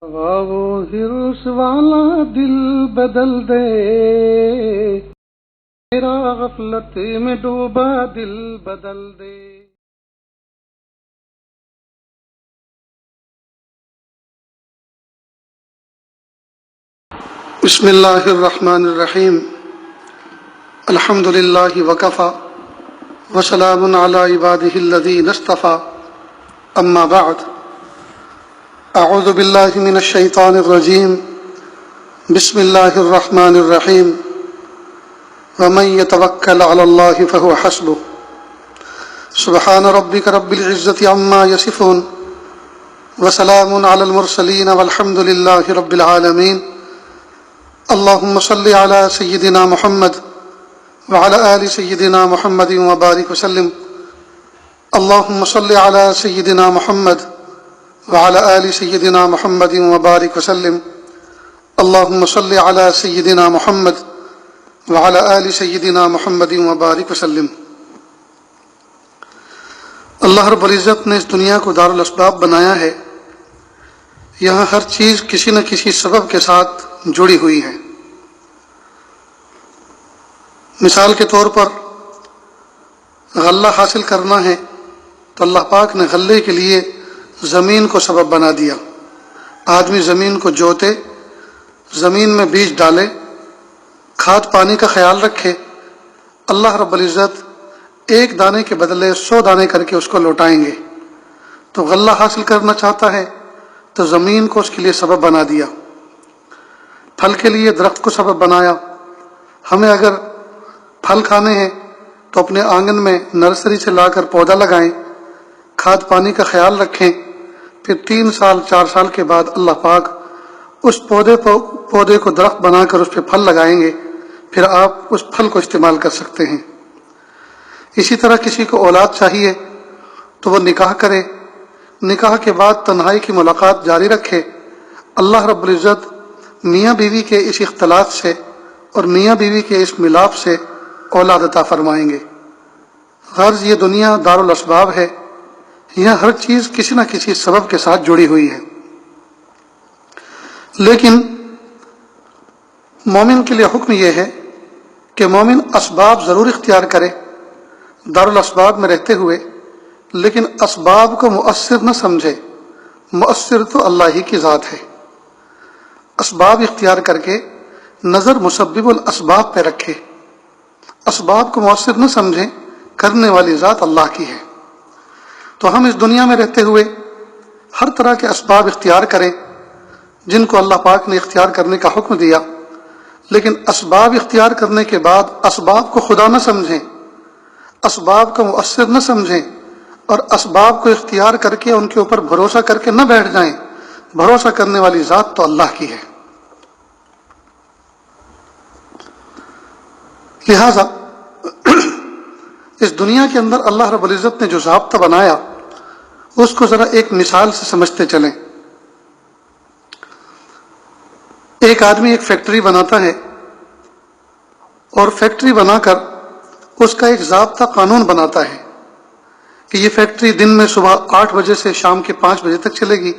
وہ ہرس والا دل بدل دے، میرا غفلت میں ڈوبا دل بدل دے۔ بسم اللہ الرحمن الرحیم، الحمد للہ وکفی وسلام علی عبادہ الذین اصطفی، اما بعد، اعوذ باللہ من الشیطان الرجیم، بسم اللہ الرحمن الرحیم، ومن یتوکل علی اللہ فہو حسبہ، سبحان ربک رب العزۃ عما یصفون، وسلام علی المرسلین والحمد للہ رب العالمین۔ اللہم صلی علی سیدنا محمد وعلی آل سیدنا محمد وبارک وسلم۔ اللہم صلی علی سیدنا محمد وعلی آل سیدنا محمد وبارک وسلم۔ اللہم صلی علی سیدنا محمد وعلی آل سیدنا محمد وبارک وسلم۔ اللہ رب العزت نے اس دنیا کو دارالاسباب بنایا ہے، یہاں ہر چیز کسی نہ کسی سبب کے ساتھ جڑی ہوئی ہے۔ مثال کے طور پر غلہ حاصل کرنا ہے تو اللہ پاک نے غلے کے لیے زمین کو سبب بنا دیا۔ آدمی زمین کو جوتے، زمین میں بیج ڈالے، کھاد پانی کا خیال رکھے، اللہ رب العزت ایک دانے کے بدلے 100 دانے کر کے اس کو لوٹائیں گے۔ تو غلہ حاصل کرنا چاہتا ہے تو زمین کو اس کے لیے سبب بنا دیا، پھل کے لیے درخت کو سبب بنایا۔ ہمیں اگر پھل کھانے ہیں تو اپنے آنگن میں نرسری سے لا کر پودا لگائیں، کھاد پانی کا خیال رکھیں، پھر 3 سال 4 سال کے بعد اللہ پاک اس پودے کو درخت بنا کر اس پہ پھل لگائیں گے، پھر آپ اس پھل کو استعمال کر سکتے ہیں۔ اسی طرح کسی کو اولاد چاہیے تو وہ نکاح کرے، نکاح کے بعد تنہائی کی ملاقات جاری رکھے، اللہ رب العزت میاں بیوی کے اس اختلاط سے اور میاں بیوی کے اس ملاپ سے اولاد عطا فرمائیں گے۔ غرض یہ دنیا دارالاسباب ہے، یہاں ہر چیز کسی نہ کسی سبب کے ساتھ جڑی ہوئی ہے۔ لیکن مومن کے لیے حکم یہ ہے کہ مومن اسباب ضرور اختیار کرے دارالاسباب میں رہتے ہوئے، لیکن اسباب کو مؤثر نہ سمجھے، مؤثر تو اللہ ہی کی ذات ہے۔ اسباب اختیار کر کے نظر مسبب الاسباب پہ رکھے، اسباب کو مؤثر نہ سمجھیں، کرنے والی ذات اللہ کی ہے۔ تو ہم اس دنیا میں رہتے ہوئے ہر طرح کے اسباب اختیار کریں جن کو اللہ پاک نے اختیار کرنے کا حکم دیا، لیکن اسباب اختیار کرنے کے بعد اسباب کو خدا نہ سمجھیں، اسباب کو مؤثر نہ سمجھیں، اور اسباب کو اختیار کر کے ان کے اوپر بھروسہ کر کے نہ بیٹھ جائیں۔ بھروسہ کرنے والی ذات تو اللہ کی ہے۔ لہذا اس دنیا کے اندر اللہ رب العزت نے جو ضابطہ بنایا اس کو ذرا ایک مثال سے سمجھتے چلیں۔ ایک آدمی ایک فیکٹری بناتا ہے اور فیکٹری بنا کر اس کا ایک ضابطہ قانون بناتا ہے کہ یہ فیکٹری دن میں صبح 8 بجے سے شام کے 5 بجے تک چلے گی،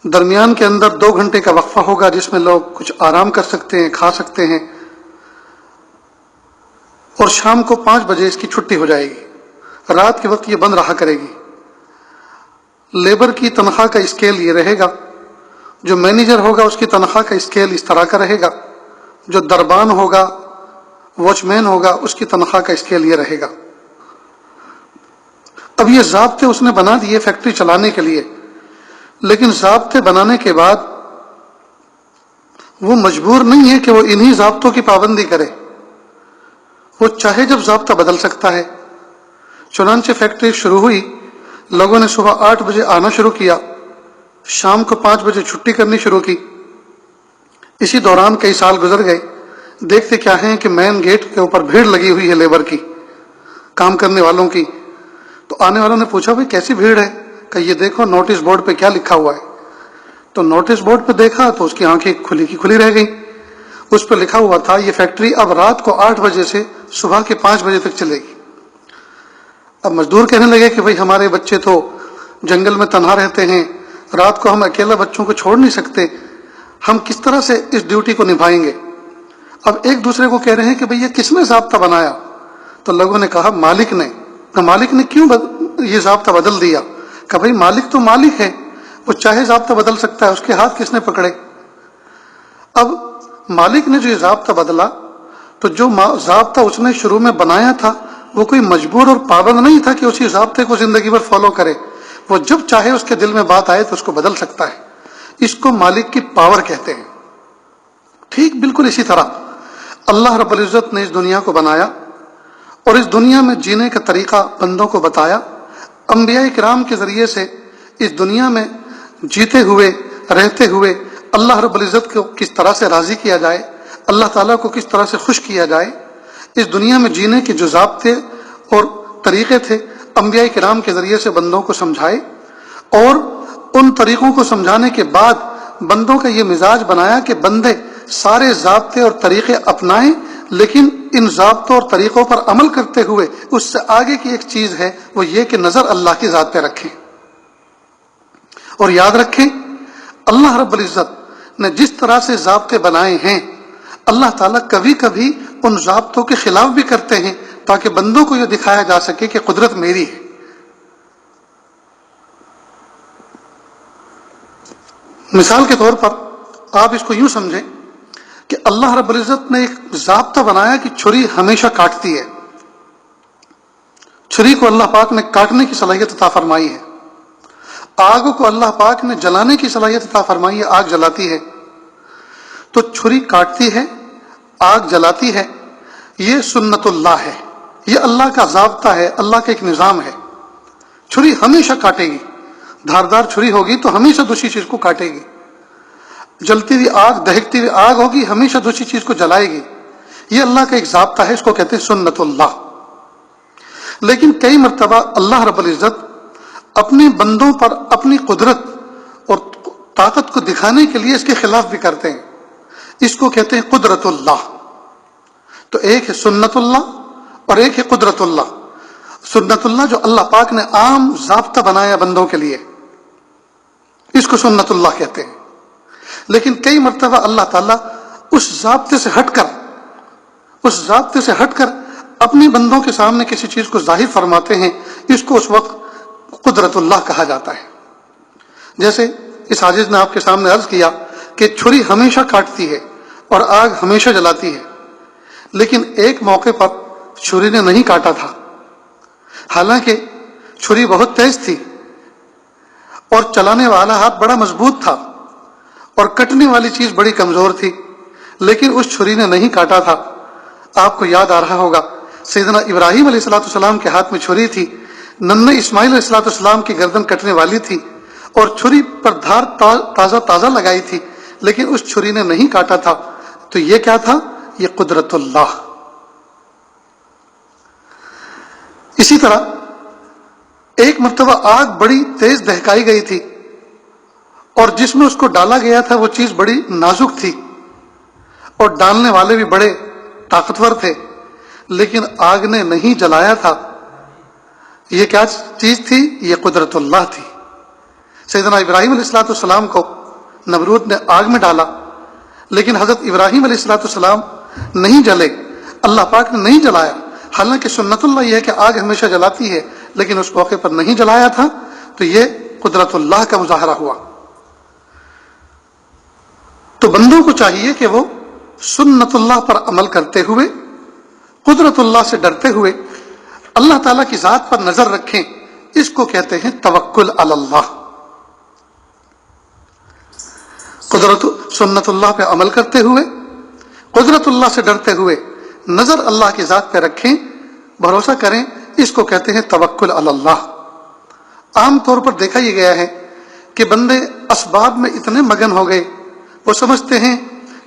درمیان کے اندر 2 گھنٹے کا وقفہ ہوگا جس میں لوگ کچھ آرام کر سکتے ہیں، کھا سکتے ہیں، اور شام کو 5 بجے اس کی چھٹی ہو جائے گی۔ رات کے وقت یہ بند رہا کرے گی۔ لیبر کی تنخواہ کا اسکیل یہ رہے گا، جو مینیجر ہوگا اس کی تنخواہ کا اسکیل اس طرح کا رہے گا، جو دربان ہوگا، واچ مین ہوگا، اس کی تنخواہ کا اسکیل یہ رہے گا۔ اب یہ ضابطے اس نے بنا دیے فیکٹری چلانے کے لیے، لیکن ضابطے بنانے کے بعد وہ مجبور نہیں ہے کہ وہ انہی ضابطوں کی پابندی کرے، وہ چاہے جب ضابطہ بدل سکتا ہے۔ چنانچہ فیکٹری شروع ہوئی، لوگوں نے صبح 8 بجے آنا شروع کیا، شام کو 5 بجے چھٹی کرنی شروع کی۔ اسی دوران کئی سال گزر گئے، دیکھتے کیا ہیں کہ مین گیٹ کے اوپر بھیڑ لگی ہوئی ہے لیبر کی، کام کرنے والوں کی۔ تو آنے والوں نے پوچھا بھائی کیسی بھیڑ ہے؟ کہ یہ دیکھو نوٹس بورڈ پہ کیا لکھا ہوا ہے۔ تو نوٹس بورڈ پہ دیکھا تو اس کی آنکھیں کھلی کی کھلی رہ گئیں۔ اس پہ لکھا ہوا تھا یہ فیکٹری اب رات کو 8 بجے سے صبح کے 5 بجے تک چلے گی۔ اب مزدور کہنے لگے کہ بھائی ہمارے بچے تو جنگل میں تنہا رہتے ہیں، رات کو ہم اکیلا بچوں کو چھوڑ نہیں سکتے، ہم کس طرح سے اس ڈیوٹی کو نبھائیں گے؟ اب ایک دوسرے کو کہہ رہے ہیں کہ بھئی یہ کس نے ضابطہ بنایا؟ تو لوگوں نے کہا مالک نے۔ تو مالک نے کیوں یہ ضابطہ بدل دیا؟ کہ بھئی مالک تو مالک ہے، وہ چاہے ضابطہ بدل سکتا ہے، اس کے ہاتھ کس نے پکڑے؟ اب مالک نے جو یہ ضابطہ بدلا تو جو ضابطہ اس نے شروع میں بنایا تھا وہ کوئی مجبور اور پابند نہیں تھا کہ اسی ضابطے کو زندگی بھر فالو کرے، وہ جب چاہے اس کے دل میں بات آئے تو اس کو بدل سکتا ہے۔ اس کو مالک کی پاور کہتے ہیں۔ ٹھیک بالکل اسی طرح اللہ رب العزت نے اس دنیا کو بنایا اور اس دنیا میں جینے کا طریقہ بندوں کو بتایا، انبیاء کرام کے ذریعے سے اس دنیا میں جیتے ہوئے رہتے ہوئے اللہ رب العزت کو کس طرح سے راضی کیا جائے، اللہ تعالیٰ کو کس طرح سے خوش کیا جائے، اس دنیا میں جینے کے جو ضابطے اور طریقے تھے انبیاء کرام کے ذریعے سے بندوں کو سمجھائے، اور ان طریقوں کو سمجھانے کے بعد بندوں کا یہ مزاج بنایا کہ بندے سارے ضابطے اور طریقے اپنائیں، لیکن ان ضابطوں اور طریقوں پر عمل کرتے ہوئے اس سے آگے کی ایک چیز ہے، وہ یہ کہ نظر اللہ کی ذات پہ رکھیں۔ اور یاد رکھیں اللہ رب العزت نے جس طرح سے ضابطے بنائے ہیں، اللہ تعالیٰ کبھی کبھی ان ضابطوں کے خلاف بھی کرتے ہیں تاکہ بندوں کو یہ دکھایا جا سکے کہ قدرت میری ہے۔ مثال کے طور پر آپ اس کو یوں سمجھیں کہ اللہ رب العزت نے ایک ضابطہ بنایا کہ چھری ہمیشہ کاٹتی ہے۔ چھری کو اللہ پاک نے کاٹنے کی صلاحیت عطا فرمائی ہے، آگ کو اللہ پاک نے جلانے کی صلاحیت عطا فرمائی ہے، آگ جلاتی ہے۔ تو چھری کاٹتی ہے، آگ جلاتی ہے، یہ سنت اللہ ہے، یہ اللہ کا ضابطہ ہے، اللہ کا ایک نظام ہے۔ چھری ہمیشہ کاٹے گی، دھاردار چھری ہوگی تو ہمیشہ دوسری چیز کو کاٹے گی، جلتی ہوئی آگ دہکتی ہوئی آگ ہوگی ہمیشہ دوسری چیز کو جلائے گی، یہ اللہ کا ایک ضابطہ ہے، اس کو کہتے ہیں سنت اللہ۔ لیکن کئی مرتبہ اللہ رب العزت اپنے بندوں پر اپنی قدرت اور طاقت کو دکھانے کے لیے اس کے خلاف بھی کرتے ہیں، اس کو کہتے ہیں قدرت اللہ۔ تو ایک ہے سنت اللہ اور ایک ہے قدرت اللہ۔ سنت اللہ جو اللہ پاک نے عام ضابطہ بنایا بندوں کے لیے، اس کو سنت اللہ کہتے ہیں۔ لیکن کئی مرتبہ اللہ تعالیٰ اس ضابطے سے ہٹ کر اپنے بندوں کے سامنے کسی چیز کو ظاہر فرماتے ہیں، اس کو اس وقت قدرت اللہ کہا جاتا ہے۔ جیسے اس حاجز نے آپ کے سامنے عرض کیا کہ چھری ہمیشہ کاٹتی ہے اور آگ ہمیشہ جلاتی ہے، لیکن ایک موقع پر چھری نے نہیں کاٹا تھا، حالانکہ چھری بہت تیز تھی اور چلانے والا ہاتھ بڑا مضبوط تھا اور کٹنے والی چیز بڑی کمزور تھی، لیکن اس چھری نے نہیں کاٹا تھا۔ آپ کو یاد آ رہا ہوگا سیدنا ابراہیم علیہ السلام کے ہاتھ میں چھری تھی، ننھے اسماعیل علیہ السلام کی گردن کٹنے والی تھی اور چھری پر دھار تازہ لگائی تھی، لیکن اس چھری نے نہیں کاٹا تھا۔ تو یہ کیا تھا؟ یہ قدرت اللہ۔ اسی طرح ایک مرتبہ آگ بڑی تیز دہکائی گئی تھی اور جس میں اس کو ڈالا گیا تھا وہ چیز بڑی نازک تھی اور ڈالنے والے بھی بڑے طاقتور تھے، لیکن آگ نے نہیں جلایا تھا۔ یہ کیا چیز تھی؟ یہ قدرت اللہ تھی۔ سیدنا ابراہیم علیہ السلام کو نمرود نے آگ میں ڈالا، لیکن حضرت ابراہیم علیہ السلام نہیں جلے، اللہ پاک نے نہیں جلایا، حالانکہ سنت اللہ یہ ہے کہ آگ ہمیشہ جلاتی ہے، لیکن اس موقع پر نہیں جلایا تھا، تو یہ قدرت اللہ کا مظاہرہ ہوا۔ تو بندوں کو چاہیے کہ وہ سنت اللہ پر عمل کرتے ہوئے، قدرت اللہ سے ڈرتے ہوئے اللہ تعالیٰ کی ذات پر نظر رکھیں، اس کو کہتے ہیں توکل علی اللہ۔ سنت اللہ پہ عمل کرتے ہوئے، قدرت اللہ سے ڈرتے ہوئے نظر اللہ کی ذات پہ رکھیں، بھروسہ کریں، اس کو کہتے ہیں توکل علی اللہ۔ عام طور پر دیکھا یہ گیا ہے کہ بندے اسباب میں اتنے مگن ہو گئے، وہ سمجھتے ہیں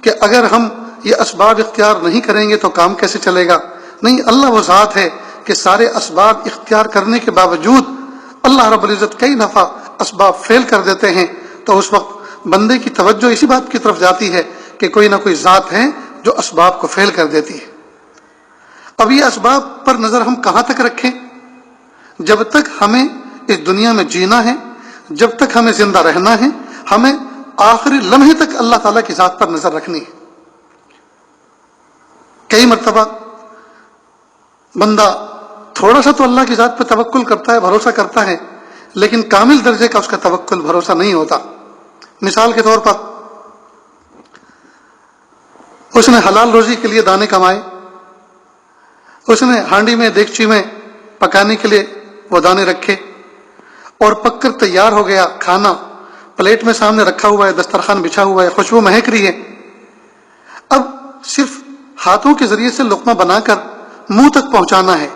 کہ اگر ہم یہ اسباب اختیار نہیں کریں گے تو کام کیسے چلے گا۔ نہیں، اللہ وہ ذات ہے کہ سارے اسباب اختیار کرنے کے باوجود اللہ رب العزت کئی دفعہ اسباب فیل کر دیتے ہیں، تو اس وقت بندے کی توجہ اسی بات کی طرف جاتی ہے کہ کوئی نہ کوئی ذات ہے جو اسباب کو فیل کر دیتی ہے۔ اب یہ اسباب پر نظر ہم کہاں تک رکھیں؟ جب تک ہمیں اس دنیا میں جینا ہے، جب تک ہمیں زندہ رہنا ہے ہمیں آخری لمحے تک اللہ تعالیٰ کی ذات پر نظر رکھنی ہے۔ کئی مرتبہ بندہ تھوڑا سا تو اللہ کی ذات پہ توکل کرتا ہے، بھروسہ کرتا ہے، لیکن کامل درجے کا اس کا توکل بھروسہ نہیں ہوتا۔ مثال کے طور پر اس نے حلال روزی کے لیے دانے کمائے، اس نے ہانڈی میں دیگچی میں پکانے کے لیے وہ دانے رکھے اور پک کر تیار ہو گیا، کھانا پلیٹ میں سامنے رکھا ہوا ہے، دسترخوان بچھا ہوا ہے، خوشبو مہک رہی ہے۔ اب صرف ہاتھوں کے ذریعے سے لقمہ بنا کر منہ تک پہنچانا ہے۔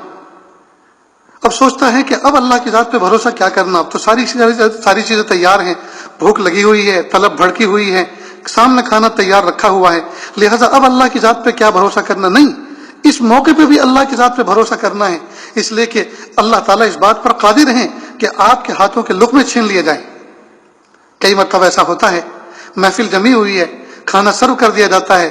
اب سوچتا ہے کہ اب اللہ کی ذات پہ بھروسہ کیا کرنا، اب تو ساری چیزیں تیار ہیں، بھوک لگی ہوئی ہے، طلب بھڑکی ہوئی ہے، سامنے کھانا تیار رکھا ہوا ہے، لہٰذا اب اللہ کی ذات پہ کیا بھروسہ کرنا؟ نہیں، اس موقع پہ بھی اللہ کی ذات پہ بھروسہ کرنا ہے، اس لیے کہ اللہ تعالیٰ اس بات پر قادر ہیں کہ آپ کے ہاتھوں کے لقمے چھین لیے جائیں۔ کئی مرتبہ ایسا ہوتا ہے، محفل جمی ہوئی ہے، کھانا سرو کر دیا جاتا ہے،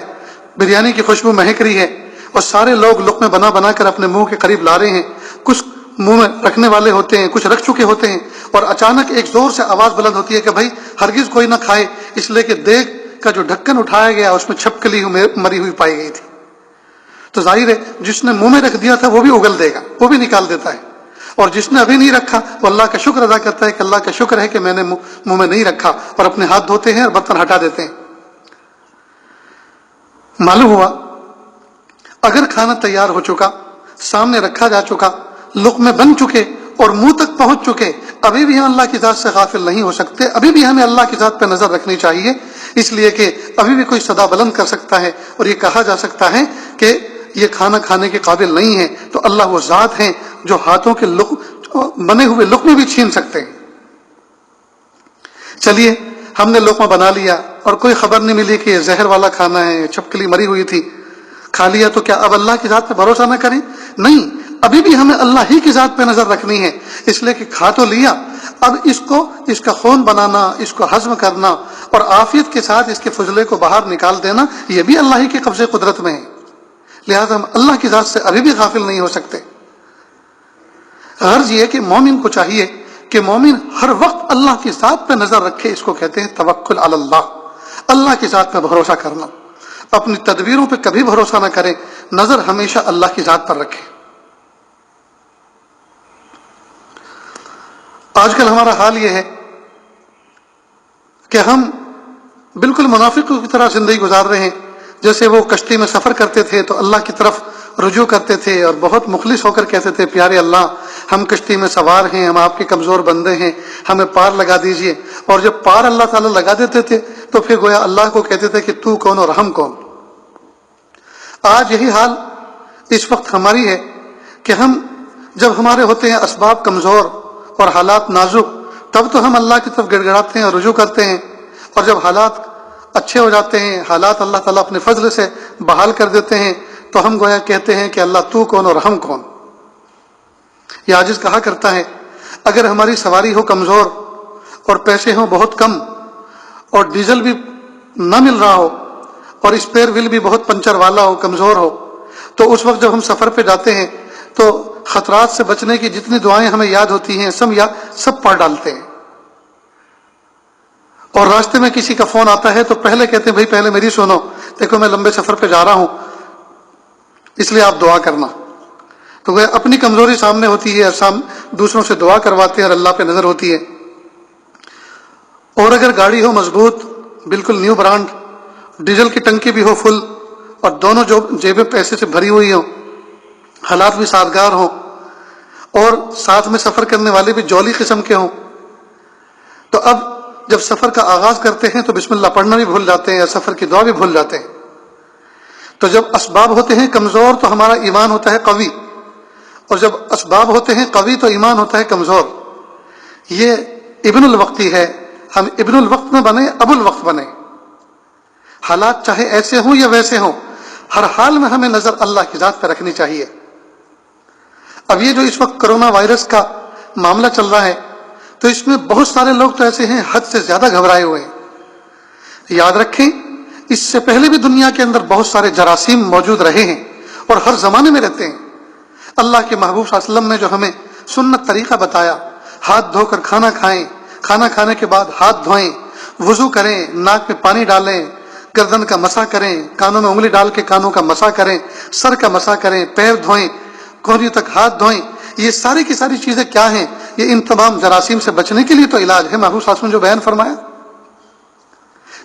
بریانی کی خوشبو مہک رہی ہے اور سارے لوگ لقمے بنا بنا کر اپنے منہ کے قریب لا رہے ہیں، کچھ منہ میں رکھنے والے ہوتے ہیں، کچھ رکھ چکے ہوتے ہیں، اور اچانک ایک زور سے آواز بلند ہوتی ہے کہ بھائی ہرگز کوئی نہ کھائے، اس لیے کہ دیگ کا جو ڈھکن اٹھایا گیا اس میں چھپکلی مری ہوئی پائی گئی تھی۔ تو ظاہر ہے جس نے منہ میں رکھ دیا تھا وہ بھی اگل دے گا، وہ بھی نکال دیتا ہے، اور جس نے ابھی نہیں رکھا وہ اللہ کا شکر ادا کرتا ہے کہ اللہ کا شکر ہے کہ میں نے منہ میں نہیں رکھا، اور اپنے ہاتھ دھوتے ہیں اور برتن ہٹا دیتے ہیں۔ معلوم ہوا اگر کھانا تیار ہو چکا، سامنے رکھا جا چکا، لقمے بن چکے اور منہ تک پہنچ چکے، ابھی بھی ہم اللہ کی ذات سے غافل نہیں ہو سکتے، ابھی بھی ہمیں اللہ کی ذات پہ نظر رکھنی چاہیے، اس لیے کہ ابھی بھی کوئی صدا بلند کر سکتا ہے اور یہ کہا جا سکتا ہے کہ یہ کھانا کھانے کے قابل نہیں ہے، تو اللہ وہ ذات ہیں جو ہاتھوں کے بنے ہوئے لقمے بھی چھین سکتے ہیں۔ چلیے ہم نے لقمہ بنا لیا اور کوئی خبر نہیں ملی کہ یہ زہر والا کھانا ہے، چھپکلی مری ہوئی تھی، کھا لیا، تو کیا اب اللہ کی ذات پہ بھروسہ نہ کریں؟ نہیں، ابھی بھی ہمیں اللہ ہی کی ذات پہ نظر رکھنی ہے، اس لیے کہ کھا تو لیا، اب اس کا خون بنانا، اس کو ہضم کرنا اور عافیت کے ساتھ اس کے فضلے کو باہر نکال دینا، یہ بھی اللہ ہی کے قبضے قدرت میں ہے، لہذا ہم اللہ کی ذات سے ابھی بھی غافل نہیں ہو سکتے۔ غرض یہ کہ مومن کو چاہیے کہ مومن ہر وقت اللہ کی ذات پہ نظر رکھے، اس کو کہتے ہیں توکل علی اللہ، اللہ کی ذات پہ بھروسہ کرنا، اپنی تدبیروں پہ کبھی بھروسہ نہ کرے، نظر ہمیشہ اللہ کی ذات پر رکھے۔ آج کل ہمارا حال یہ ہے کہ ہم بالکل منافقوں کی طرح زندگی گزار رہے ہیں، جیسے وہ کشتی میں سفر کرتے تھے تو اللہ کی طرف رجوع کرتے تھے اور بہت مخلص ہو کر کہتے تھے پیارے اللہ ہم کشتی میں سوار ہیں، ہم آپ کے کمزور بندے ہیں، ہمیں پار لگا دیجئے، اور جب پار اللہ تعالیٰ لگا دیتے تھے تو پھر گویا اللہ کو کہتے تھے کہ تو کون اور ہم کون۔ آج یہی حال اس وقت ہماری ہے کہ ہم جب ہمارے ہوتے ہیں اسباب کمزور اور حالات نازک، تب تو ہم اللہ کی طرف گڑ گڑاتے ہیں اور رجوع کرتے ہیں، اور جب حالات اچھے ہو جاتے ہیں، حالات اللہ تعالیٰ اپنے فضل سے بحال کر دیتے ہیں، تو ہم گویا کہتے ہیں کہ اللہ تو کون اور ہم کون۔ یہ عاجز کہا کرتا ہے اگر ہماری سواری ہو کمزور اور پیسے ہوں بہت کم اور ڈیزل بھی نہ مل رہا ہو اور اسپیئر ویل بھی بہت پنچر والا ہو، کمزور ہو، تو اس وقت جب ہم سفر پہ جاتے ہیں تو خطرات سے بچنے کی جتنی دعائیں ہمیں یاد ہوتی ہیں سب پڑھ ڈالتے ہیں، اور راستے میں کسی کا فون آتا ہے تو پہلے کہتے ہیں بھائی پہلے میری سنو، دیکھو میں لمبے سفر پہ جا رہا ہوں اس لیے آپ دعا کرنا۔ تو وہ اپنی کمزوری سامنے ہوتی ہے، دوسروں سے دعا کرواتے ہیں اور اللہ پہ نظر ہوتی ہے۔ اور اگر گاڑی ہو مضبوط، بالکل نیو برانڈ، ڈیزل کی ٹنکی بھی ہو فل اور دونوں جیبیں پیسے سے بھری ہوئی ہوں، حالات بھی سازگار ہوں، اور ساتھ میں سفر کرنے والے بھی جولی قسم کے ہوں، تو اب جب سفر کا آغاز کرتے ہیں تو بسم اللہ پڑھنا بھی بھول جاتے ہیں اور سفر کی دعا بھی بھول جاتے ہیں۔ تو جب اسباب ہوتے ہیں کمزور تو ہمارا ایمان ہوتا ہے قوی، اور جب اسباب ہوتے ہیں قوی تو ایمان ہوتا ہے کمزور۔ یہ ابن الوقتی ہے، ہم ابن الوقت میں بنے، ابو الوقت بنے، حالات چاہے ایسے ہوں یا ویسے ہوں، ہر حال میں ہمیں نظر اللہ کی ذات پہ رکھنی چاہیے۔ اب یہ جو اس وقت کرونا وائرس کا معاملہ چل رہا ہے تو اس میں بہت سارے لوگ تو ایسے ہیں حد سے زیادہ گھبرائے ہوئے ہیں۔ یاد رکھیں اس سے پہلے بھی دنیا کے اندر بہت سارے جراثیم موجود رہے ہیں اور ہر زمانے میں رہتے ہیں۔ اللہ کے محبوب صلی اللہ علیہ وسلم نے جو ہمیں سنت طریقہ بتایا، ہاتھ دھو کر کھانا کھائیں، کھانا کھانے کے بعد ہاتھ دھوئیں، وضو کریں، ناک میں پانی ڈالیں، گردن کا مسح کریں، کانوں میں انگلی ڈال کے کانوں کا مسح کریں، سر کا مسح کریں، پیر دھوئیں، کوہنیوں تک ہاتھ دھوئیں. یہ ساری کی ساری چیزیں کیا ہیں؟ یہ ان تمام جراثیم سے بچنے کے لیے تو علاج ہے. محبوب صلی اللہ علیہ وسلم جو بیان فرمایا.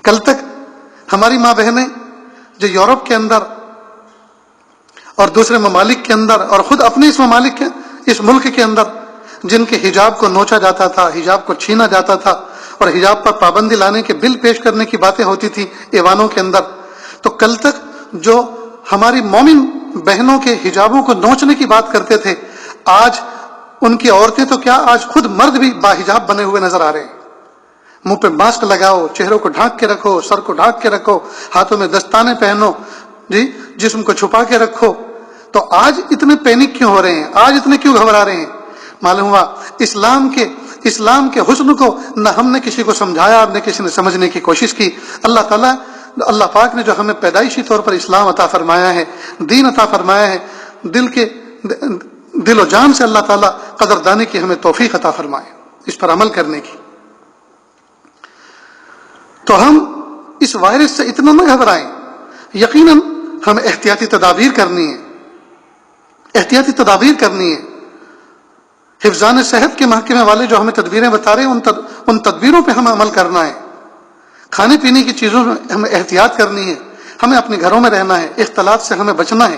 کل تک ہماری ماں بہنیں جو یورپ کے اندر اور دوسرے ممالک کے اندر اور خود اپنے اس ممالک کے اس ملک کے اندر جن کے حجاب کو نوچا جاتا تھا، حجاب کو چھینا جاتا تھا اور حجاب پر پابندی لانے کے بل پیش کرنے کی باتیں ہوتی تھی ایوانوں کے اندر، تو کل تک جو ہماری مومن بہنوں کے حجابوں کو نوچنے کی بات کرتے تھے، آج ان کی عورتیں تو کیا، آج خود مرد بھی باحجاب بنے ہوئے نظر آ رہے ہیں. منہ پہ ماسک لگاؤ، چہروں کو ڈھانک کے رکھو، سر کو ڈھانک کے رکھو، ہاتھوں میں دستانے پہنو، جسم کو چھپا کے رکھو. تو آج اتنے پینک کیوں ہو رہے ہیں؟ آج اتنے کیوں گھبرا رہے ہیں؟ معلوم ہوا اسلام کے حسن کو نہ ہم نے کسی کو سمجھایا، نہ کسی نے سمجھنے کی کوشش کی. اللہ پاک نے جو ہمیں پیدائشی طور پر اسلام عطا فرمایا ہے، دین عطا فرمایا ہے، دل و جان سے اللہ تعالیٰ قدردانی کی ہمیں توفیق عطا فرمائے اس پر عمل کرنے کی. تو ہم اس وائرس سے اتنا نہ گھبرائیں. یقیناً ہمیں احتیاطی تدابیر کرنی ہے، حفظان صحت کے محکمے والے جو ہمیں تدبیریں بتا رہے ہیں ان تدبیروں پہ ہمیں عمل کرنا ہے. کھانے پینے کی چیزوں میں ہمیں احتیاط کرنی ہے، ہمیں اپنے گھروں میں رہنا ہے، اختلاط سے ہمیں بچنا ہے.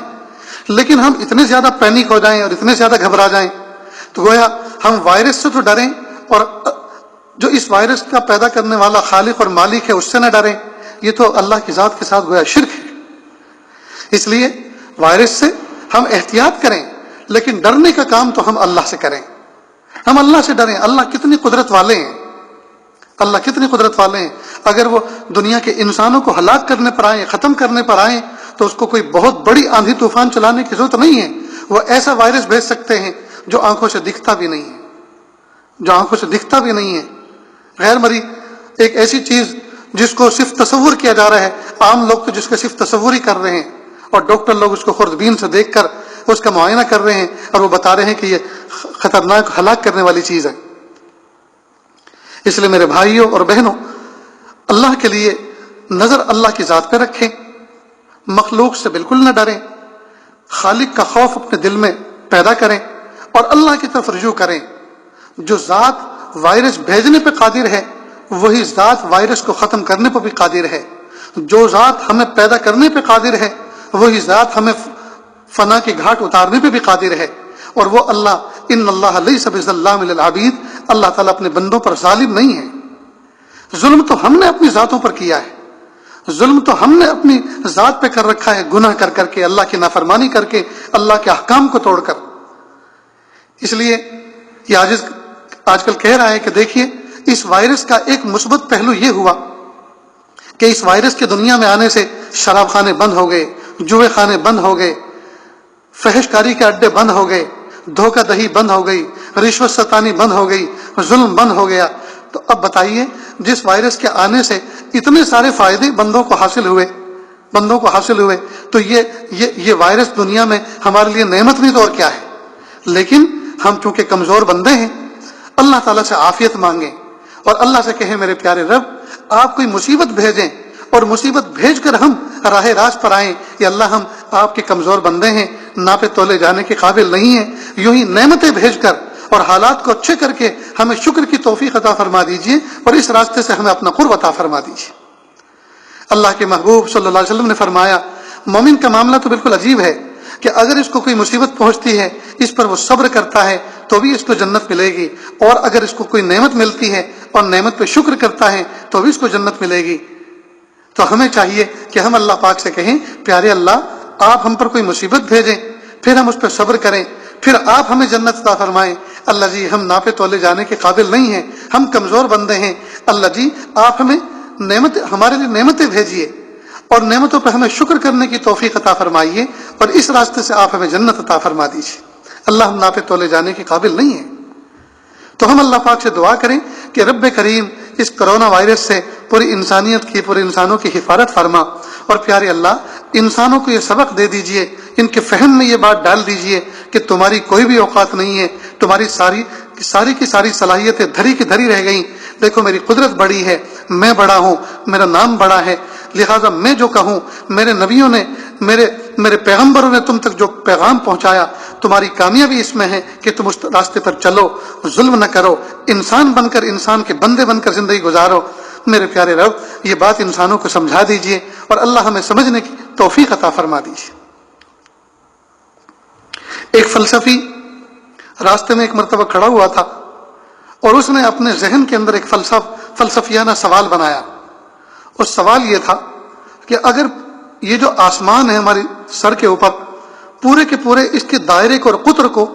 لیکن ہم اتنے زیادہ پینک ہو جائیں اور اتنے زیادہ گھبرا جائیں تو گویا ہم وائرس سے تو ڈریں، اور جو اس وائرس کا پیدا کرنے والا خالق اور مالک ہے اس سے نہ ڈریں. یہ تو اللہ کی ذات کے ساتھ گویا شرک ہے. اس لیے وائرس سے ہم احتیاط کریں، لیکن ڈرنے کا کام تو ہم اللہ سے کریں. ہم اللہ سے ڈریں. اللہ کتنی قدرت والے ہیں، اللہ کتنی قدرت والے ہیں. اگر وہ دنیا کے انسانوں کو ہلاک کرنے پر آئیں، ختم کرنے پر آئیں، تو اس کو کوئی بہت بڑی آندھی طوفان چلانے کی ضرورت نہیں ہے. وہ ایسا وائرس بھیج سکتے ہیں جو آنکھوں سے دکھتا بھی نہیں ہے، غیر مرئی ایک ایسی چیز جس کو صرف تصور کیا جا رہا ہے. عام لوگ تو جس کا صرف تصور ہی کر رہے ہیں، اور ڈاکٹر لوگ اس کو خوردبین سے دیکھ کر اس کا معائنہ کر رہے ہیں، اور وہ بتا رہے ہیں کہ یہ خطرناک، ہلاک کرنے والی چیز ہے. اس لیے میرے بھائیوں اور بہنوں، اللہ کے لیے نظر اللہ کی ذات پہ رکھیں، مخلوق سے بالکل نہ ڈریں، خالق کا خوف اپنے دل میں پیدا کریں اور اللہ کی طرف رجوع کریں. جو ذات وائرس بھیجنے پہ قادر ہے وہی ذات وائرس کو ختم کرنے پہ بھی قادر ہے. جو ذات ہمیں پیدا کرنے پہ قادر ہے وہی ذات ہمیں فنا کی گھاٹ اتارنے پہ بھی قادر ہے. اور وہ اللہ، ان اللہ لیس بظلام للعبید، اللہ تعالیٰ اپنے بندوں پر ظالم نہیں ہے. ظلم تو ہم نے اپنی ذاتوں پر کیا ہے، ظلم تو ہم نے اپنی ذات پہ کر رکھا ہے، گناہ کر کے، اللہ کی نافرمانی کر کے، اللہ کے احکام کو توڑ کر. اس لیے یہ آج کل کہہ رہا ہے کہ دیکھیے اس وائرس کا ایک مثبت پہلو یہ ہوا کہ اس وائرس کے دنیا میں آنے سے شراب خانے بند ہو گئے، جوئے خانے بند ہو گئے، فحش کاری کے اڈے بند ہو گئے، دھوکہ دہی بند ہو گئی، رشوت ستانی بند ہو گئی، ظلم بند ہو گیا. تو اب بتائیے جس وائرس کے آنے سے اتنے سارے فائدے بندوں کو حاصل ہوئے تو یہ وائرس دنیا میں ہمارے لیے نعمت نہیں تو اور کیا ہے. لیکن ہم چونکہ کمزور بندے ہیں، اللہ تعالیٰ سے عافیت مانگیں اور اللہ سے کہیں میرے پیارے رب آپ کوئی مصیبت بھیجیں اور مصیبت بھیج کر ہم راہ راست پر آئیں. یا اللہ ہم آپ کے کمزور بندے ہیں، ناپے تولے جانے کے قابل نہیں ہیں، یوں ہی نعمتیں بھیج کر اور حالات کو اچھے کر کے ہمیں شکر کی توفیق عطا فرما دیجیے اور اس راستے سے ہمیں اپنا قرب عطا فرما دیجیے. اللہ کے محبوب صلی اللہ علیہ وسلم نے فرمایا مومن کا معاملہ تو بالکل عجیب ہے کہ اگر اس کو کوئی مصیبت پہنچتی ہے اس پر وہ صبر کرتا ہے تو بھی اس کو جنت ملے گی، اور اگر اس کو کوئی نعمت ملتی ہے اور نعمت پہ شکر کرتا ہے تو بھی اس کو جنت ملے گی. تو ہمیں چاہیے کہ ہم اللہ پاک سے کہیں پیارے اللہ آپ ہم پر کوئی مصیبت بھیجیں، پھر ہم اس پہ صبر کریں، پھر آپ ہمیں جنت عطا فرمائیں. اللہ جی ہم ناپے تولے جانے کے قابل نہیں ہیں، ہم کمزور بندے ہیں، اللہ جی آپ ہمیں ہمارے لیے نعمتیں بھیجیے اور نعمتوں پہ ہمیں شکر کرنے کی توفیق عطا فرمائیے اور اس راستے سے آپ ہمیں جنت عطا فرما دیجیے. اللہ ہم ناپے تولے جانے کے قابل نہیں ہیں. تو ہم اللہ پاک سے دعا کریں کہ رب کریم اس کرونا وائرس سے پوری انسانیت کی، پورے انسانوں کی حفاظت فرما. اور پیارے اللہ انسانوں کو یہ سبق دے دیجئے، ان کے فہم میں یہ بات ڈال دیجئے کہ تمہاری کوئی بھی اوقات نہیں ہے، تمہاری ساری کی ساری صلاحیتیں دھری کی دھری رہ گئیں، دیکھو میری قدرت بڑی ہے، میں بڑا ہوں، میرا نام بڑا ہے، لہٰذا میں جو کہوں، میرے نبیوں نے، میرے پیغمبروں نے تم تک جو پیغام پہنچایا، تمہاری کامیابی اس میں ہے کہ تم اس راستے پر چلو، ظلم نہ کرو، انسان بن کر، انسان کے بندے بن کر زندگی گزارو۔ میرے پیارے رب، یہ بات انسانوں کو سمجھا دیجئے اور اللہ ہمیں سمجھنے کی توفیق عطا فرما دیجئے۔ ایک فلسفی راستے میں ایک مرتبہ کھڑا ہوا تھا اور اس نے اپنے ذہن کے اندر ایک فلسفیانہ سوال بنایا۔ اور سوال یہ تھا کہ اگر یہ جو آسمان ہے ہماری سر کے اوپر، پورے کے پورے اس کے دائرے کو اور قطر کو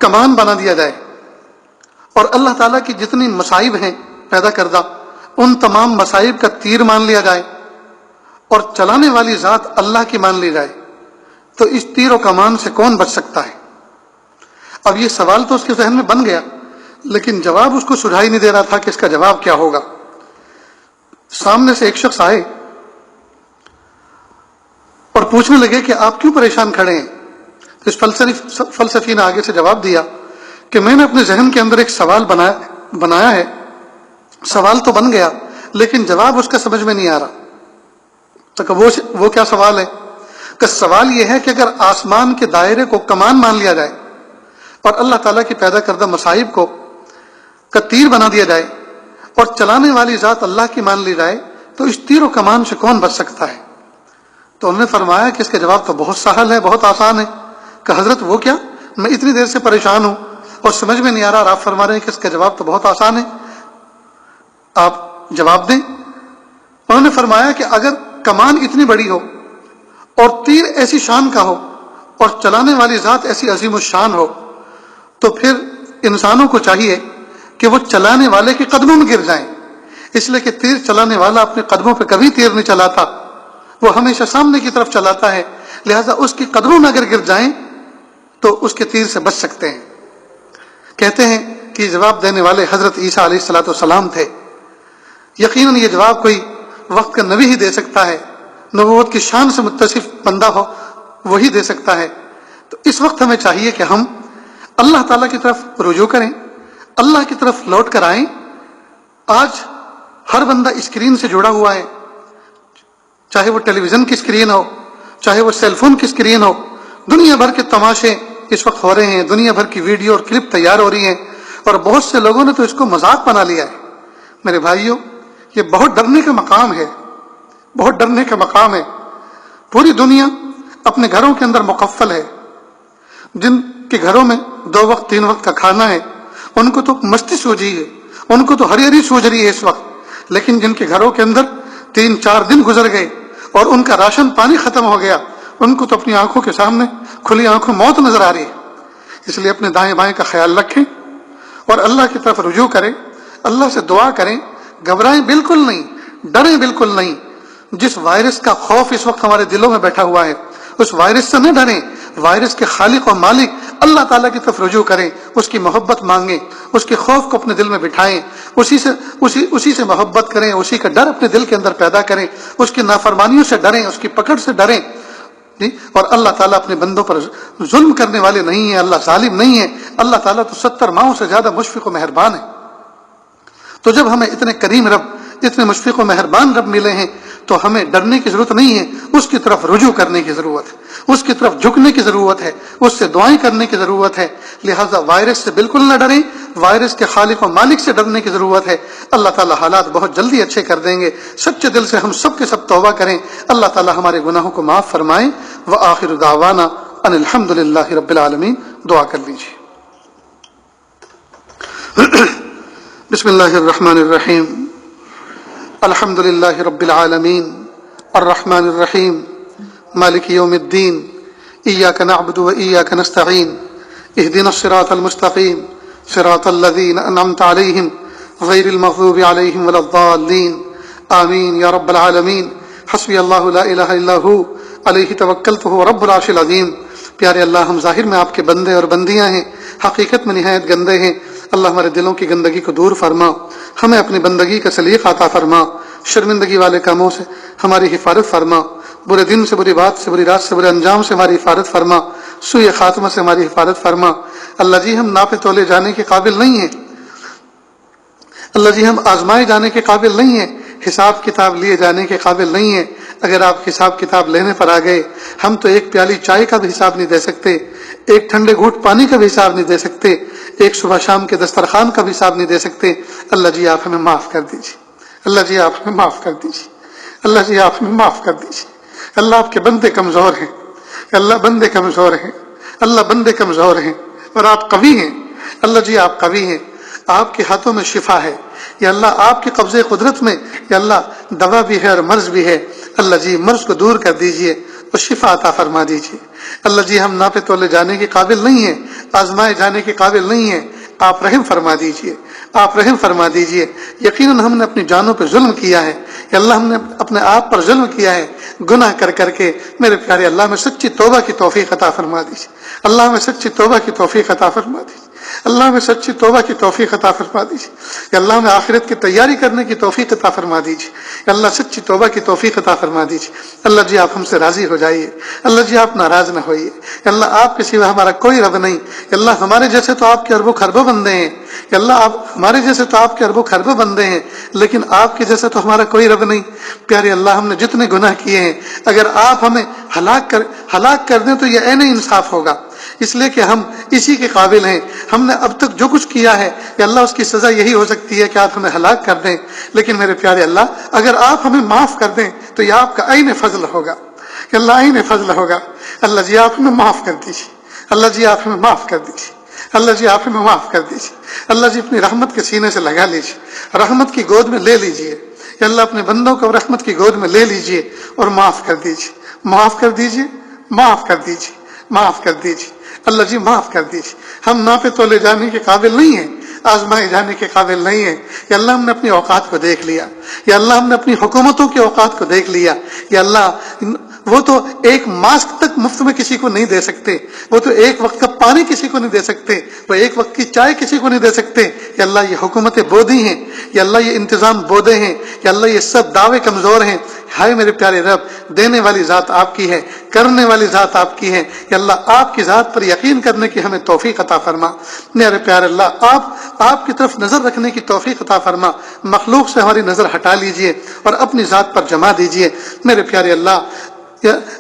کمان بنا دیا جائے اور اللہ تعالیٰ کی جتنی مصائب ہیں پیدا کردہ، ان تمام مصائب کا تیر مان لیا جائے اور چلانے والی ذات اللہ کی مان لی جائے، تو اس تیر و کمان سے کون بچ سکتا ہے؟ اب یہ سوال تو اس کے ذہن میں بن گیا، لیکن جواب اس کو سجھائی نہیں دے رہا تھا کہ اس کا جواب کیا ہوگا۔ سامنے سے ایک شخص آئے اور پوچھنے لگے کہ آپ کیوں پریشان کھڑے ہیں؟ اس فلسفی نے آگے سے جواب دیا کہ میں نے اپنے ذہن کے اندر ایک سوال بنایا ہے، سوال تو بن گیا لیکن جواب اس کا سمجھ میں نہیں آ رہا۔ تو کہ وہ کیا سوال ہے؟ کہ سوال یہ ہے کہ اگر آسمان کے دائرے کو کمان مان لیا جائے اور اللہ تعالیٰ کی پیدا کردہ مصائب کو کا تیر بنا دیا جائے اور چلانے والی ذات اللہ کی مان لی جائے، تو اس تیر و کمان سے کون بچ سکتا ہے؟ تو انہوں نے فرمایا کہ اس کا جواب تو بہت سہل ہے، بہت آسان ہے۔ کہ حضرت وہ کیا؟ میں اتنی دیر سے پریشان ہوں اور سمجھ میں نہیں آ رہا اور آپ فرما رہے ہیں کہ اس کا جواب تو بہت آسان ہے، آپ جواب دیں۔ انہوں نے فرمایا کہ اگر کمان اتنی بڑی ہو اور تیر ایسی شان کا ہو اور چلانے والی ذات ایسی عظیم الشان ہو، تو پھر انسانوں کو چاہیے کہ وہ چلانے والے کے قدموں میں گر جائیں، اس لیے کہ تیر چلانے والا اپنے قدموں پہ کبھی تیر نہیں چلاتا، وہ ہمیشہ سامنے کی طرف چلاتا ہے، لہذا اس کی قدموں میں اگر گر جائیں تو اس کے تیر سے بچ سکتے ہیں۔ کہتے ہیں کہ جواب دینے والے حضرت عیسیٰ علیہ السلام تھے۔ یقیناً یہ جواب کوئی وقت کا نبی ہی دے سکتا ہے، نبوت کی شان سے متصف بندہ ہو وہی دے سکتا ہے۔ تو اس وقت ہمیں چاہیے کہ ہم اللہ تعالیٰ کی طرف رجوع کریں، اللہ کی طرف لوٹ کر آئیں۔ آج ہر بندہ اسکرین سے جڑا ہوا ہے، چاہے وہ ٹیلی ویژن کی اسکرین ہو، چاہے وہ سیل فون کی اسکرین ہو، دنیا بھر کے تماشے اس وقت ہو رہے ہیں، دنیا بھر کی ویڈیو اور کلپ تیار ہو رہی ہیں، اور بہت سے لوگوں نے تو اس کو مذاق بنا لیا ہے۔ میرے بھائیوں، یہ بہت ڈرنے کا مقام ہے، بہت ڈرنے کا مقام ہے۔ پوری دنیا اپنے گھروں کے اندر مقفل ہے، جن کے گھروں میں 2 وقت 3 وقت کا کھانا ہے ان کو تو مستی سوجی ہے، ان کو تو ہری ہری سوج رہی ہے اس وقت، لیکن جن کے گھروں کے اندر 3-4 دن گزر گئے اور ان کا راشن پانی ختم ہو گیا، ان کو تو اپنی آنکھوں کے سامنے کھلی آنکھوں موت نظر آ رہی ہے۔ اس لیے اپنے دائیں بائیں کا خیال رکھیں اور اللہ کی طرف رجوع کریں، اللہ سے دعا کریں، گھبرائیں بالکل نہیں، ڈریں بالکل نہیں۔ جس وائرس کا خوف اس وقت ہمارے دلوں میں بیٹھا ہوا ہے، اس وائرس سے نہ ڈریں، وائرس کے خالق و مالک اللہ تعالیٰ کی طرف رجوع کریں، اس کی محبت مانگیں، اس کے خوف کو اپنے دل میں بٹھائیں، اسی سے محبت کریں، اسی کا ڈر اپنے دل کے اندر پیدا کریں، اس کی نافرمانیوں سے ڈریں، اس کی پکڑ سے ڈریں۔ اور اللہ تعالیٰ اپنے بندوں پر ظلم کرنے والے نہیں ہیں، اللہ ظالم نہیں ہے، اللہ تعالیٰ تو 70 ماؤں سے زیادہ مشفق و مہربان ہے۔ تو جب ہمیں اتنے کریم رب، اتنے مشفق و مہربان رب ملے ہیں تو ہمیں ڈرنے کی ضرورت نہیں ہے، اس کی طرف رجوع کرنے کی ضرورت ہے، اس کی طرف جھکنے کی ضرورت ہے، اس سے دعائیں کرنے کی ضرورت ہے۔ لہٰذا وائرس سے بالکل نہ ڈریں، وائرس کے خالق و مالک سے ڈرنے کی ضرورت ہے۔ اللہ تعالیٰ حالات بہت جلدی اچھے کر دیں گے۔ سچے دل سے ہم سب کے سب توبہ کریں، اللہ تعالیٰ ہمارے گناہوں کو معاف فرمائیں۔ وآخر دعوانا ان الحمد للہ رب العالمین۔ دعا کر لیجیے۔ بسم اللہ الرحمن الرحیم۔ الحمد للہ رب العالمین الرحمن الرحیم مالک یوم الدین ایاک نعبد و ایاک نستعین اہدنا الصراط المستقیم صراط الذین انعمت علیہم غیر المغضوب علیہم ولا الضالین آمین یا رب العالمین۔ حسبی اللہ لا الہ الا ہو علیہ توکلت ہو رب العرش العظیم۔ پیارے اللہ، ہم ظاہر میں آپ کے بندے اور بندیاں ہیں، حقیقت میں نہایت گندے ہیں۔ اللہ ہمارے دلوں کی گندگی کو دور فرما، ہمیں اپنی بندگی کا سلیقہ عطا فرما، شرمندگی والے کاموں سے ہماری حفاظت فرما، برے دن سے، بری بات سے، بری رات سے، برے انجام سے ہماری حفاظت فرما، سوء خاتمہ سے ہماری حفاظت فرما۔ اللہ جی، ہم ناپے تولے جانے کے قابل نہیں ہیں، اللہ جی ہم آزمائے جانے کے قابل نہیں ہیں، حساب کتاب لیے جانے کے قابل نہیں ہیں۔ اگر آپ حساب کتاب لینے پر آ گئے، ہم تو ایک پیالی چائے کا بھی حساب نہیں دے سکتے، ایک ٹھنڈے گھونٹ پانی کا بھی حساب نہیں دے سکتے، ایک صبح شام کے دسترخوان کا بھی حساب نہیں دے سکتے۔ اللہ جی آپ ہمیں معاف کر دیجیے، اللہ جی آپ ہمیں معاف کر دیجیے، اللہ جی آپ ہمیں معاف کر دیجیے۔ اللہ آپ کے بندے کمزور ہیں، اللہ بندے کمزور ہیں، اللہ بندے کمزور ہیں، اور آپ قوی ہیں۔ اللہ جی آپ قوی ہیں، آپ کے ہاتھوں میں شفا ہے، یا اللہ آپ کے قبضے قدرت میں یا اللہ دوا بھی ہے اور مرض بھی ہے۔ اللہ جی مرض کو دور کر دیجئے اور شفا عطا فرما دیجئے۔ اللہ جی ہم ناپے تولے جانے کے قابل نہیں ہیں، آزمائے جانے کے قابل نہیں ہیں، آپ رحم فرما دیجئے، آپ رحم فرما دیجئے۔ یقیناً ہم نے اپنی جانوں پہ ظلم کیا ہے، یا اللہ ہم نے اپنے آپ پر ظلم کیا ہے گناہ کر کر کے۔ میرے پیارے اللہ میں سچی توبہ کی توفیق عطا فرما دیجئے، اللہ میں سچی توبہ کی توفیق عطا فرما دیجئے، اللہ میں سچی توبہ کی توفیق عطا فرما دیجیے، یا اللہ میں آخرت کی تیاری کرنے کی توفیق عطا فرما دیجیے، یا اللہ سچی توبہ کی توفیق عطا فرما دیجیے۔ اللہ جی آپ ہم سے راضی ہو جائیے، اللہ جی آپ ناراض نہ ہوئیے، یا اللہ آپ کے سوا ہمارا کوئی رب نہیں، یا اللہ ہمارے جیسے تو آپ کے اربوں خربوں بندے ہیں، یا اللہ آپ ہمارے جیسے تو آپ کے اربوں خربوں بندے ہیں، لیکن آپ کے جیسے تو ہمارا کوئی رب نہیں۔ پیارے اللہ ہم نے جتنے گناہ کیے ہیں، اگر آپ ہمیں ہلاک کر دیں تو یہ عین انصاف ہوگا، اس لیے کہ ہم اسی کے قابل ہیں۔ ہم نے اب تک جو کچھ کیا ہے یا اللہ اس کی سزا یہی ہو سکتی ہے کہ آپ ہمیں ہلاک کر دیں، لیکن میرے پیارے اللہ اگر آپ ہمیں معاف کر دیں تو یہ آپ کا عین فضل ہوگا، کہ اللہ عین فضل ہوگا۔ اللہ جی آپ ہمیں معاف کر دیجیے، اللہ جی آپ ہمیں معاف کر دیجیے، اللہ جی آپ ہمیں معاف کر دیجیے۔ اللہ جی اپنی رحمت کے سینے سے لگا لیجیے، رحمت کی گود میں لے لیجیے، یا اللہ اپنے بندوں کو رحمت کی گود میں لے لیجیے اور معاف کر دیجیے، معاف کر دیجیے، معاف کر دیجیے، معاف کر دیجیے۔ اللہ جی معاف کر دیجیے، ہم ناپے تولے جانے کے قابل نہیں ہیں، آزمائے جانے کے قابل نہیں ہیں۔ یا اللہ ہم نے اپنی اوقات کو دیکھ لیا، یا اللہ ہم نے اپنی حکومتوں کے اوقات کو دیکھ لیا، یا اللہ وہ تو ایک ماسک تک مفت میں کسی کو نہیں دے سکتے، وہ تو ایک وقت کا پانی کسی کو نہیں دے سکتے، وہ ایک وقت کی چائے کسی کو نہیں دے سکتے۔ یا اللہ یہ حکومتیں بودھی ہیں، یا اللہ یہ انتظام بودے ہیں، یا اللہ یہ سب دعوے کمزور ہیں۔ ہائے میرے پیارے رب، دینے والی ذات آپ کی ہے، کرنے والی ذات آپ کی ہے، یا اللہ آپ کی ذات پر یقین کرنے کی ہمیں توفیق عطا فرما۔ میرے پیارے اللہ آپ کی طرف نظر رکھنے کی توفیق عطا فرما، مخلوق سے ہماری نظر ہٹا لیجئے اور اپنی ذات پر جما دیجئے۔ میرے پیارے اللہ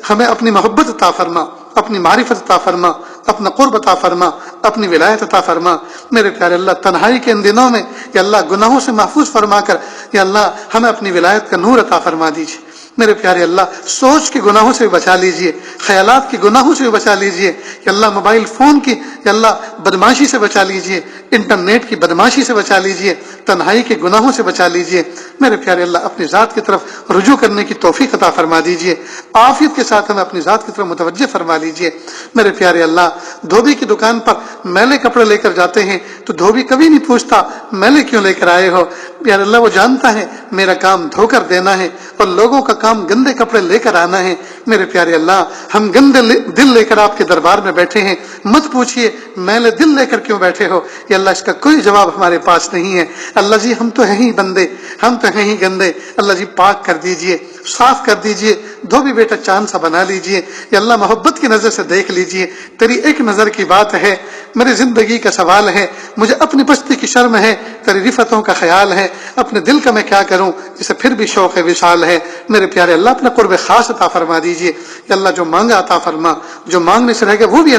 ہمیں اپنی محبت عطا فرما، اپنی معرفت عطا فرما، اپنا قرب عطا فرما، اپنی ولایت عطا فرما۔ میرے پیارے اللہ تنہائی کے ان دنوں میں یا اللہ گناہوں سے محفوظ فرما کر یا اللہ ہمیں اپنی ولایت کا نور عطا فرما دیجیے۔ میرے پیارے اللہ سوچ کے گناہوں سے بھی بچا لیجئے، خیالات کے گناہوں سے بھی بچا لیجئے، یا اللہ موبائل فون کی یا اللہ بدماشی سے بچا لیجئے، انٹرنیٹ کی بدماشی سے بچا لیجئے، تنہائی کے گناہوں سے بچا لیجئے۔ میرے پیارے اللہ اپنی ذات کی طرف رجوع کرنے کی توفیق عطا فرما دیجئے، عافیت کے ساتھ ہمیں اپنی ذات کی طرف متوجہ فرما لیجئے۔ میرے پیارے اللہ دھوبی کی دکان پر میلے کپڑے لے کر جاتے ہیں تو دھوبی کبھی نہیں پوچھتا میلے کیوں لے کر آئے ہو، پیارے اللہ وہ جانتا ہے میرا کام دھو کر دینا ہے اور لوگوں کا کام گندے کپڑے لے کر آنا ہے۔ میرے پیارے اللہ ہم گندے دل لے کر آپ کے دربار میں بیٹھے ہیں، مت پوچھئے میلے دل لے کر کیوں بیٹھے ہو، یا اللہ اس کا کوئی جواب ہمارے پاس نہیں ہے۔ اللہ جی ہم تو ہیں ہی بندے، ہم تو ہیں ہی گندے، اللہ جی پاک کر دیجئے، صاف کر دیجئے، دھوبی بیٹا چاند سا بنا لیجئے، یا اللہ محبت کی نظر سے دیکھ لیجئے۔ تیری ایک نظر کی بات ہے، میری زندگی کا سوال ہے، مجھے اپنی پستی کی شرم ہے، تیری رفتوں کا خیال ہے، اپنے دل کا میں کیا کروں جسے پھر بھی شوق وصال ہے۔ میرے پیارے اللہ اپنا قرب خاص عطا فرما دیجئے، یا اللہ جو مانگا عطا فرما، جو مانگنے سے رہ گیا وہ بھی